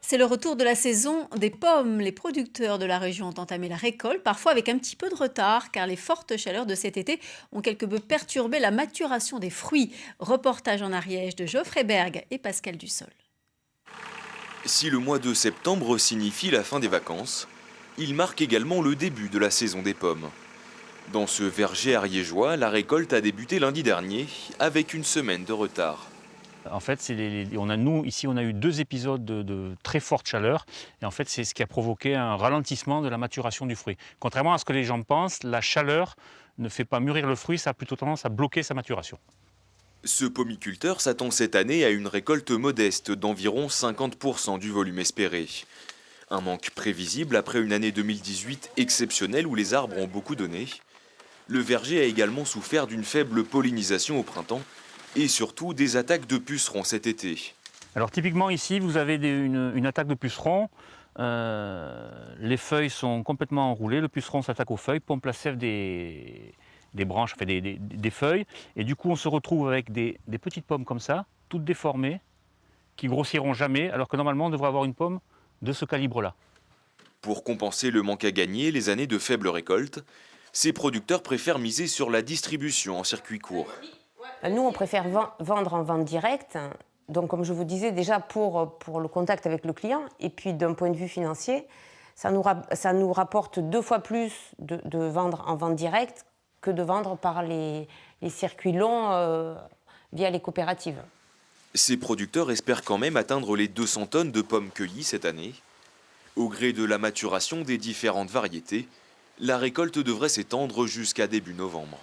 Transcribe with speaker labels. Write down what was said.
Speaker 1: C'est le retour de la saison des pommes. Les producteurs de la région ont entamé la récolte, parfois avec un petit peu de retard, car les fortes chaleurs de cet été ont quelque peu perturbé la maturation des fruits. Reportage en Ariège de Geoffrey Berg et Pascal Dussol.
Speaker 2: Si le mois de septembre signifie la fin des vacances, il marque également le début de la saison des pommes. Dans ce verger ariégeois, la récolte a débuté lundi dernier avec une semaine de retard.
Speaker 3: En fait, nous, ici, on a eu 2 épisodes de très forte chaleur et en fait, c'est ce qui a provoqué un ralentissement de la maturation du fruit. Contrairement à ce que les gens pensent, la chaleur ne fait pas mûrir le fruit, ça a plutôt tendance à bloquer sa maturation.
Speaker 2: Ce pomiculteur s'attend cette année à une récolte modeste d'environ 50% du volume espéré. Un manque prévisible après une année 2018 exceptionnelle où les arbres ont beaucoup donné. Le verger a également souffert d'une faible pollinisation au printemps et surtout des attaques de pucerons cet été.
Speaker 3: Alors typiquement ici, vous avez une attaque de puceron. Les feuilles sont complètement enroulées, le puceron s'attaque aux feuilles, pompe la sève des branches, enfin des feuilles, et du coup on se retrouve avec des petites pommes comme ça, toutes déformées, qui grossiront jamais, alors que normalement on devrait avoir une pomme de ce calibre-là.
Speaker 2: Pour compenser le manque à gagner, les années de faible récolte, ces producteurs préfèrent miser sur la distribution en circuit court.
Speaker 4: Nous, on préfère vendre en vente directe. Donc, comme je vous disais, déjà pour le contact avec le client, et puis d'un point de vue financier, ça nous rapporte 2 fois plus de vendre en vente directe que de vendre par les circuits longs via les coopératives.
Speaker 2: Ces producteurs espèrent quand même atteindre les 200 tonnes de pommes cueillies cette année. Au gré de la maturation des différentes variétés, la récolte devrait s'étendre jusqu'à début novembre.